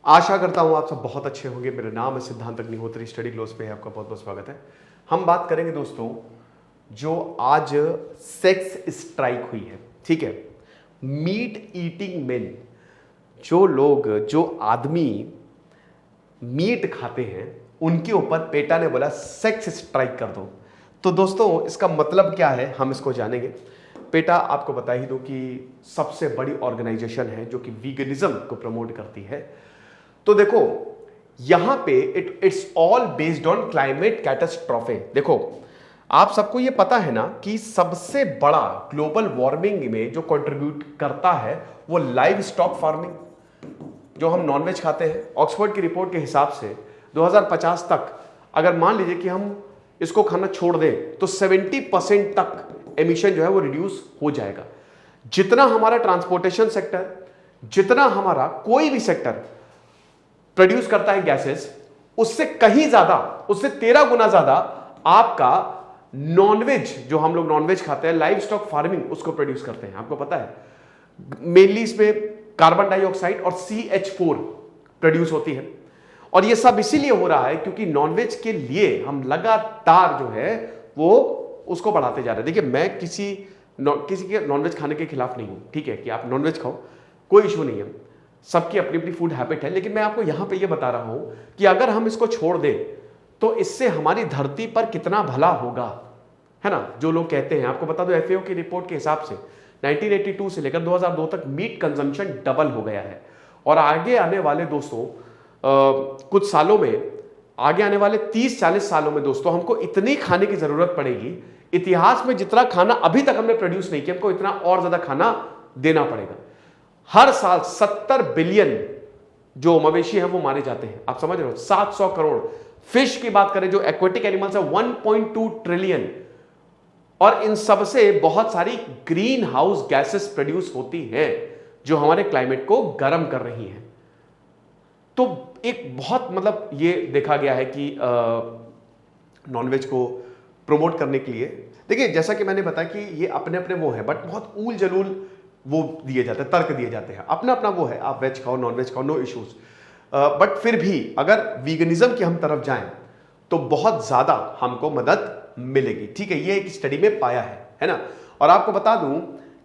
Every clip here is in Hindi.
आशा करता हूं आप सब बहुत अच्छे होंगे। मेरा नाम है सिद्धांत अग्निहोत्री, स्टडी क्लोज पे आपका बहुत बहुत स्वागत है। हम बात करेंगे दोस्तों, जो आज सेक्स स्ट्राइक हुई है, ठीक है, मीट ईटिंग मेन, जो आदमी मीट खाते हैं उनके ऊपर पेटा ने बोला सेक्स स्ट्राइक कर दो। तो दोस्तों इसका मतलब क्या है हम इसको जानेंगे। पेटा आपको बता ही दो कि सबसे बड़ी ऑर्गेनाइजेशन है जो कि वीगनिज्म को प्रमोट करती है। तो देखो यहां पे it's all based on climate catastrophe. देखो आप सबको ये पता है ना कि सबसे बड़ा ग्लोबल वार्मिंग में जो कंट्रीब्यूट करता है वो लाइव स्टॉक फार्मिंग, जो हम नॉनवेज खाते हैं। ऑक्सफोर्ड की रिपोर्ट के हिसाब से 2050 तक अगर मान लीजिए कि हम इसको खाना छोड़ दें तो 70% तक एमिशन जो है वो रिड्यूस हो जाएगा। जितना हमारा ट्रांसपोर्टेशन सेक्टर, जितना हमारा कोई भी सेक्टर प्रोड्यूस करता है गैसेस, उससे कहीं ज्यादा, उससे 13 गुना ज्यादा आपका नॉनवेज, जो हम लोग नॉनवेज खाते हैं, लाइव स्टॉक फार्मिंग उसको प्रोड्यूस करते हैं। आपको पता है मेनली इसमें कार्बन डाइऑक्साइड और CH4 प्रोड्यूस होती है। और ये सब इसीलिए हो रहा है क्योंकि नॉनवेज के लिए हम लगातार जो है वो उसको बढ़ाते जा रहे हैं। देखिए मैं किसी के नॉनवेज खाने के खिलाफ नहीं हूं, ठीक है, कि आप नॉनवेज खाओ, कोई इशू नहीं है, सबकी अपनी अपनी फूड हैबिट है। लेकिन मैं आपको यहां पे ये बता रहा हूं कि अगर हम इसको छोड़ दें तो इससे हमारी धरती पर कितना भला होगा, है ना। जो लोग कहते हैं, आपको बता दो FAO की रिपोर्ट के हिसाब से 1982 से लेकर 2002 तक मीट कंजम्पशन डबल हो गया है। और आगे आने वाले दोस्तों कुछ सालों में, आगे आने वाले 30-40 सालों में दोस्तों हमको इतनी खाने की जरूरत पड़ेगी, इतिहास में जितना खाना अभी तक हमने प्रोड्यूस नहीं किया, हमको इतना और ज्यादा खाना देना पड़ेगा। हर साल 70 बिलियन जो मवेशी हैं वो मारे जाते हैं, आप समझ रहे हो, 700 करोड़। फिश की बात करें, जो एक्वेटिक एनिमल्स है, 1.2 ट्रिलियन। और इन सब से बहुत सारी ग्रीन हाउस गैसेस प्रोड्यूस होती हैं जो हमारे क्लाइमेट को गर्म कर रही हैं। तो एक बहुत मतलब ये देखा गया है कि नॉनवेज को प्रमोट करने के लिए, देखिए जैसा कि मैंने बताया कि ये अपने अपने वो है, बट बहुत ऊल जलूल वो दिए जाते हैं, तर्क दिए जाते हैं, अपना अपना वो है, आप वेज खाओ नॉनवेज खाओ, नो इश्यूज। बट फिर भी अगर वीगनिज्म की हम तरफ जाएं तो बहुत ज्यादा हमको मदद मिलेगी, ठीक है, ये एक स्टडी में पाया है ना। और आपको बता दूं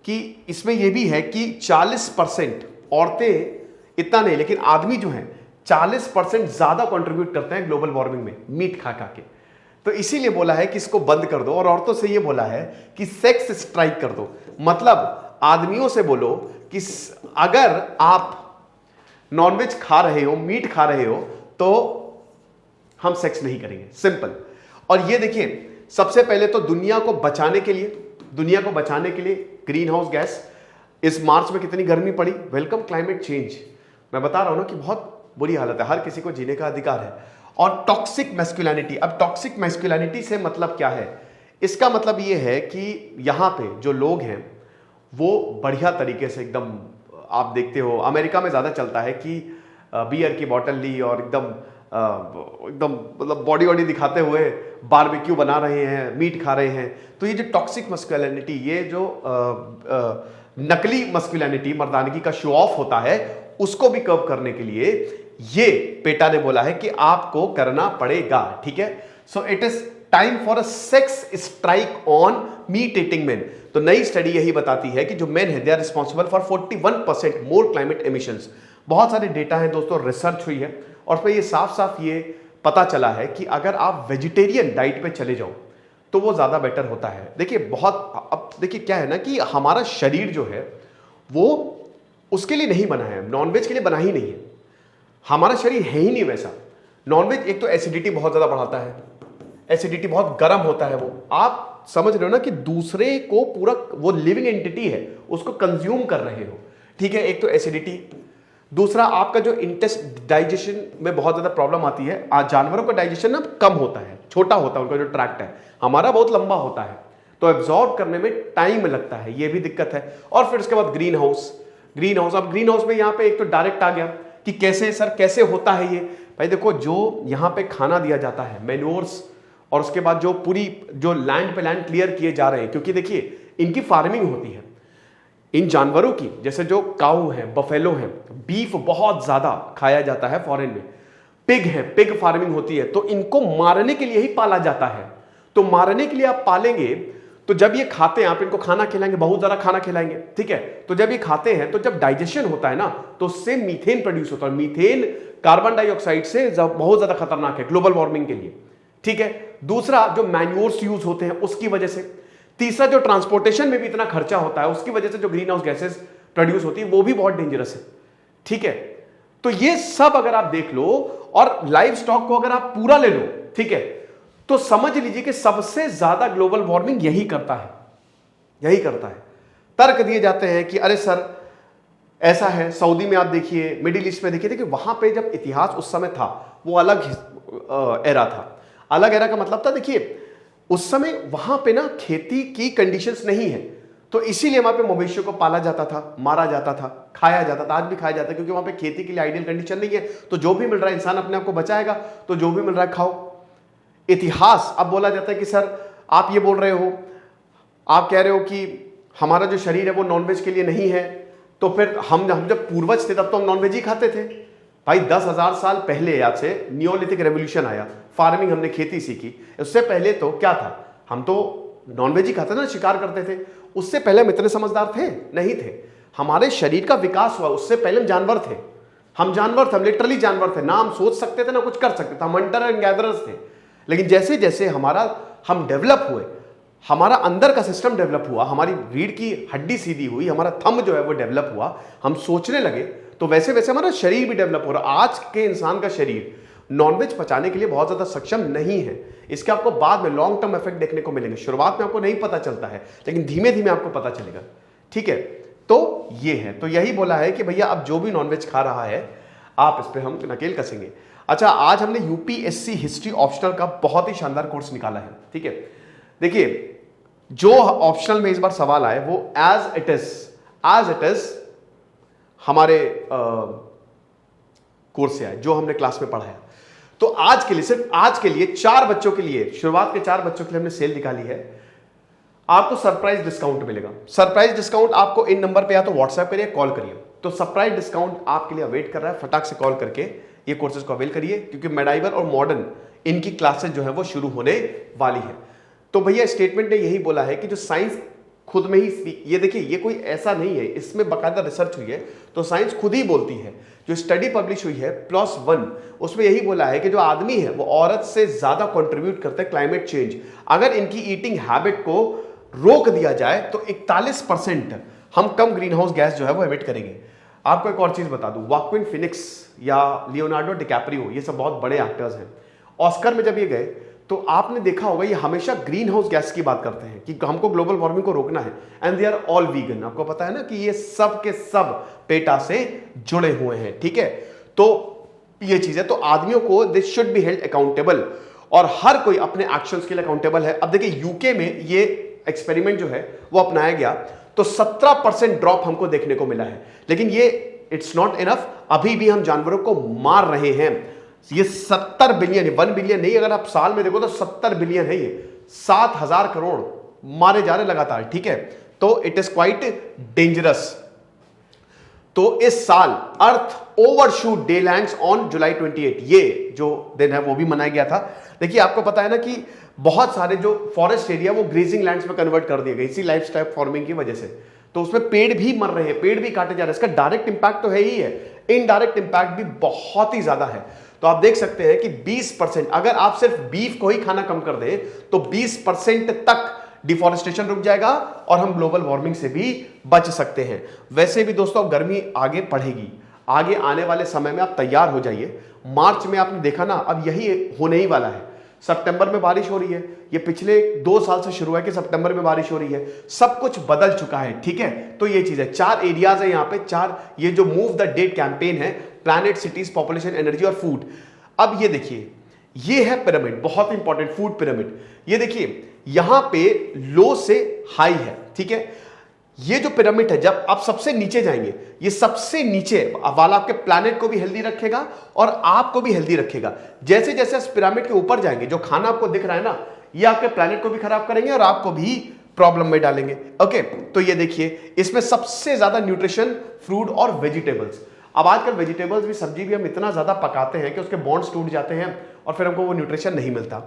कि इसमें यह भी है कि 40% औरतें, इतना नहीं लेकिन आदमी जो है 40% ज्यादा कंट्रीब्यूट करते हैं ग्लोबल वार्मिंग में मीट खा खा के। तो इसीलिए बोला है कि इसको बंद कर दो। और औरतों से यह बोला है कि सेक्स स्ट्राइक कर दो, मतलब आदमियों से बोलो कि अगर आप नॉनवेज खा रहे हो, मीट खा रहे हो, तो हम सेक्स नहीं करेंगे, सिंपल। और ये देखिए सबसे पहले तो दुनिया को बचाने के लिए ग्रीन हाउस गैस, इस मार्च में कितनी गर्मी पड़ी, वेलकम क्लाइमेट चेंज। मैं बता रहा हूं ना कि बहुत बुरी हालत है, हर किसी को जीने का अधिकार है। और टॉक्सिक मैस्कुलिनिटी, अब टॉक्सिक मैस्कुलिनिटी से मतलब क्या है, इसका मतलब यह है कि यहां पे जो लोग हैं वो बढ़िया तरीके से एकदम, आप देखते हो अमेरिका में ज्यादा चलता है कि बियर की बोतल ली और एकदम मतलब बॉडी वॉडी दिखाते हुए बारबेक्यू बना रहे हैं, मीट खा रहे हैं। तो ये जो टॉक्सिक मस्कुलिनिटी, ये जो नकली मस्कुलिनिटी, मर्दानगी का शो ऑफ होता है, उसको भी कर्व करने के लिए ये पेटा ने बोला है कि आपको करना पड़ेगा, ठीक है। So it is time for a sex strike on meat eating main. तो नई स्टडी यही बताती है कि जो मेन है they are responsible for 41% more climate emissions. बहुत सारे डेटा है दोस्तों, रिसर्च हुई है और उसमें ये साफ साफ ये पता चला है कि अगर आप वेजिटेरियन डाइट पे चले जाओ तो वो ज्यादा बेटर होता है। देखिए बहुत, अब देखिए क्या है ना कि हमारा शरीर जो है वो उसके लिए नहीं बना है, नॉनवेज के लिए बना ही नहीं है, हमारा शरीर है ही नहीं वैसा। नॉनवेज एक तो एसिडिटी बहुत ज्यादा बढ़ाता है, एसिडिटी बहुत गर्म होता है, वो आप समझ रहे हो ना कि दूसरे को पूरा, वो लिविंग एंटिटी है, उसको कंज्यूम कर रहे हो, ठीक है। एक तो एसिडिटी, दूसरा आपका जो इंटेस्ट डाइजेशन में बहुत ज्यादा प्रॉब्लम आती है। आज जानवरों का डाइजेशन ना कम होता है, छोटा होता है उनका जो ट्रैक्ट है, हमारा बहुत लंबा होता है, तो एब्जॉर्ब करने में टाइम लगता है, ये भी दिक्कत है। और फिर उसके बाद ग्रीन हाउस, अब ग्रीन हाउस में यहाँ पे एक तो डायरेक्ट आ गया कि कैसे सर, कैसे होता है ये। भाई देखो, जो यहाँ पे खाना दिया जाता है, मैन्योर्स, और उसके बाद जो पूरी जो लैंड पे लैंड क्लियर किए जा रहे हैं, क्योंकि देखिए इनकी फार्मिंग होती है, इन जानवरों की, जैसे जो काऊ है, बफेलो है, बीफ बहुत ज्यादा खाया जाता है फॉरेन में, पिग है, पिग फार्मिंग होती है, तो इनको मारने के लिए ही पाला जाता है। तो मारने के लिए आप पालेंगे, तो जब ये खाते हैं, आप इनको खाना खिलाएंगे, बहुत ज्यादा खाना खिलाएंगे, ठीक है, तो जब ये खाते हैं तो जब डाइजेशन होता है ना, तो उससे मीथेन प्रोड्यूस होता है। मीथेन कार्बन डाइऑक्साइड से बहुत ज्यादा खतरनाक है ग्लोबल वार्मिंग के लिए, ठीक है। दूसरा, जो मैन्योर्स यूज होते हैं उसकी वजह से। तीसरा, जो ट्रांसपोर्टेशन में भी इतना खर्चा होता है उसकी वजह से जो ग्रीन हाउस गैसेस प्रोड्यूस होती है वो भी बहुत डेंजरस है, ठीक है। तो ये सब अगर आप देख लो और लाइव स्टॉक को अगर आप पूरा ले लो, ठीक है, तो समझ लीजिए कि सबसे ज्यादा ग्लोबल वार्मिंग यही करता है, यही करता है। तर्क दिए जाते हैं कि अरे सर ऐसा है, सऊदी में आप देखिए, मिडिल ईस्ट में देखिए, वहां पे जब इतिहास उस समय था वो अलग एरा था। अलग एरा का मतलब था, देखिए उस समय वहां पे ना खेती की कंडीशंस नहीं है, तो इसीलिए वहां पे मवेशियों को पाला जाता था, मारा जाता था, खाया जाता था, आज भी खाया जाता है, क्योंकि वहां पे खेती के लिए आइडियल कंडीशन नहीं है। तो जो भी मिल रहा है, इंसान अपने आप को बचाएगा, तो जो भी मिल रहा है खाओ। इतिहास, अब बोला जाता है कि सर आप ये बोल रहे हो, आप कह रहे हो कि हमारा जो शरीर है वो नॉनवेज के लिए नहीं है, तो फिर हम जब पूर्वज थे तब तो हम नॉनवेज ही खाते थे। भाई 10,000 साल पहले याद से नियोलिथिक रेवोल्यूशन आया, फार्मिंग, हमने खेती सीखी। उससे पहले तो क्या था, हम तो नॉनवेज ही खाते थे ना, शिकार करते थे। उससे पहले हम इतने समझदार थे नहीं थे, हमारे शरीर का विकास हुआ, उससे पहले हम जानवर थे। हम जानवर थे, लिटरली जानवर थे, ना हम सोच सकते थे ना कुछ कर सकते थे, हम हंटर एंड गैदरर्स थे। लेकिन जैसे जैसे हम डेवलप हुए, हमारा अंदर का सिस्टम डेवलप हुआ, हमारी रीढ़ की हड्डी सीधी हुई, हमारा थंब जो है वो डेवलप हुआ, हम सोचने लगे, तो वैसे वैसे हमारा शरीर भी डेवलप हो रहा। आज के इंसान का शरीर नॉनवेज पचाने के लिए बहुत ज्यादा सक्षम नहीं है। इसके आपको बाद में लॉन्ग टर्म इफेक्ट देखने को मिलेंगे, शुरुआत में आपको नहीं पता चलता है, लेकिन धीमे धीमे आपको पता चलेगा, ठीक है। तो ये है, तो यही बोला है कि भैया अब जो भी नॉनवेज खा रहा है, आप इस पर हम नकेल कसेंगे। अच्छा, आज हमने यूपीएससी हिस्ट्री ऑप्शनल का बहुत ही शानदार कोर्स निकाला है, ठीक है। देखिए, जो ऑप्शनल में इस बार सवाल आए वो एज इट इज हमारे कोर्स से आए, जो हमने क्लास में पढ़ाया। तो आज के लिए, सिर्फ आज के लिए 4 बच्चों के लिए, शुरुआत के 4 बच्चों के लिए हमने सेल निकाली है। आपको सरप्राइज डिस्काउंट मिलेगा। सरप्राइज डिस्काउंट आपको इन नंबर पे या तो व्हाट्सएप करिए, कॉल करिए। तो सरप्राइज डिस्काउंट आपके लिए अवेट कर रहा है, फटाक से कॉल करके ये कोर्सेज को अवेल करिए, क्योंकि मेडाइवर और मॉडर्न इनकी क्लासेस जो है वो शुरू होने वाली है। तो भैया स्टेटमेंट ने यही बोला है कि जो साइंस खुद में ही, ये देखिए ये कोई ऐसा नहीं है, इसमें बाकायदा रिसर्च हुई है, तो साइंस खुद ही बोलती है। जो स्टडी पब्लिश हुई है +1, उसमें यही बोला है कि जो आदमी है वो औरत से ज्यादा कंट्रीब्यूट करता है क्लाइमेट चेंज। अगर इनकी ईटिंग हैबिट को रोक दिया जाए तो 41% हम कम ग्रीन हाउस गैस जो है वो एमिट करेंगे। आपको एक और चीज बता दूं, वाक्विन फिनिक्स या लियोनार्डो डिकैप्रियो, ये सब बहुत बड़े एक्टर्स हैं। ऑस्कर में जब ये गए तो आपने देखा होगा ये हमेशा ग्रीन हाउस गैस की बात करते हैं कि हमको ग्लोबल वार्मिंग को रोकना है, and they are all vegan. आपको पता है ना कि ये सब के सब पेटा से जुड़े हुए हैं, ठीक है। तो ये चीज है, तो आदमियों को they should be held accountable, और हर कोई अपने एक्शंस के लिए अकाउंटेबल है। अब देखिए यूके में ये एक्सपेरिमेंट जो है वो अपनाया गया, तो 17% ड्रॉप हमको देखने को मिला है। लेकिन ये इट्स नॉट इनफ, अभी भी हम जानवरों को मार रहे हैं। ये 70 बिलियन, 1 बिलियन नहीं, अगर आप साल में देखो तो 70 बिलियन है, ये 7,000 करोड़ मारे जा रहे लगातार, ठीक है। तो इट इज क्वाइट डेंजरस। तो इस साल earth overshoot day lands on July 28, ये जो दिन है वो भी मनाया गया था। देखिए आपको पता है ना कि बहुत सारे जो फॉरेस्ट एरिया वो ग्रेजिंग लैंड्स में कन्वर्ट कर दिए गए इसी लाइफस्टाइल फार्मिंग की वजह से, तो उसमें पेड़ भी मर रहे हैं, पेड़ भी काटे जा रहे हैं। इसका डायरेक्ट इंपैक्ट तो है ही है, इनडायरेक्ट इंपैक्ट भी बहुत ही ज्यादा है। तो आप देख सकते हैं कि 20%, अगर आप सिर्फ बीफ को ही खाना कम कर दें तो 20% तक डिफॉरेस्टेशन रुक जाएगा और हम ग्लोबल वार्मिंग से भी बच सकते हैं। वैसे भी दोस्तों गर्मी आगे बढ़ेगी, आगे आने वाले समय में आप तैयार हो जाइए। मार्च में आपने देखा ना, अब यही होने ही वाला है। सितंबर में बारिश हो रही है, ये पिछले 2 साल से शुरू है कि सितंबर में बारिश हो रही है, सब कुछ बदल चुका है, ठीक है। तो ये चीज है, 4 एरियाज है यहाँ पे, 4, ये जो मूव द डेट कैंपेन है, प्लैनेट, सिटीज, पॉपुलेशन, एनर्जी और फूड। अब ये देखिए, ये है पिरामिड, बहुत इंपॉर्टेंट फूड पिरामिड। ये देखिए यहां पे लो से हाई है, ठीक है। ये जो पिरामिड है, जब आप सबसे नीचे जाएंगे, ये सबसे नीचे वाला आपके प्लैनेट को भी हेल्दी रखेगा और आपको भी हेल्दी रखेगा। जैसे जैसे इस पिरामिड के ऊपर जाएंगे, जो खाना आपको दिख रहा है ना, ये आपके प्लैनेट को भी खराब करेंगे और आपको भी प्रॉब्लम में डालेंगे। ओके, तो ये देखिए इसमें सबसे ज्यादा न्यूट्रिशन फ्रूट और वेजिटेबल्स। अब आजकल वेजिटेबल्स भी, सब्जी भी हम इतना ज्यादा पकाते हैं कि उसके बॉन्ड्स टूट जाते हैं और फिर हमको वो न्यूट्रिशन नहीं मिलता।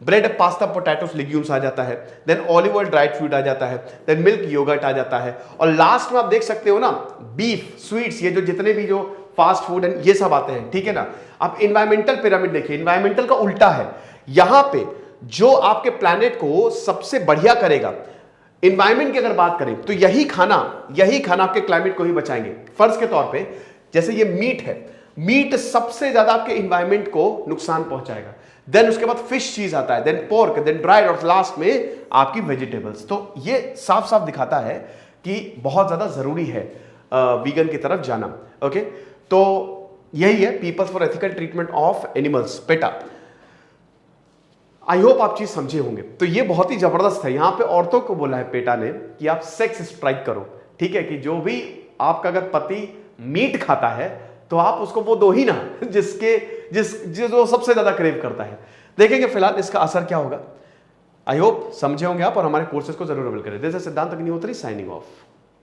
ब्रेड, पास्ता, पोटैटोस, लेग्यूम्स आ जाता है, then olive oil, dried fruit आ जाता है, देन मिल्क, योगर्ट आ जाता है, और लास्ट में आप देख सकते हो ना बीफ, स्वीट्स, ये जो जितने भी जो फास्ट फूड एंड ये सब आते हैं, ठीक है ना। आप इन्वायरमेंटल पिरामिड देखिए, इन्वायरमेंटल का उल्टा है। यहां पे जो आपके प्लैनेट को सबसे बढ़िया करेगा, इन्वायरमेंट की अगर बात करें तो यही खाना आपके क्लाइमेट को ही बचाएंगे। फर्ज के तौर पे जैसे ये मीट है, मीट सबसे ज्यादा आपके इन्वायरमेंट को नुकसान पहुंचाएगा, देन उसके बाद फिश चीज आता है, देन पोर्क, देन ड्राइड, और लास्ट में आपकी वेजिटेबल्स। तो ये साफ साफ दिखाता है कि बहुत ज्यादा जरूरी है वीगन की तरफ जाना। ओके, तो यही है peoples for ethical treatment of animals, PETA. I hope आप चीज समझे होंगे। तो ये बहुत ही जबरदस्त है। यहां पे औरतों को बोला है पेटा ने कि आप सेक्स स्ट्राइक करो, ठीक है, कि जो भी आपका अगर पति मीट खाता है तो आप उसको वो दो ही ना जो सबसे ज्यादा क्रेव करता है। देखेंगे फिलहाल इसका असर क्या होगा। आई होप समझे होंगे आप और हमारे कोर्सेज को जरूर अवेल करें। दिस इज सिद्धांत अग्निहोत्री साइनिंग ऑफ।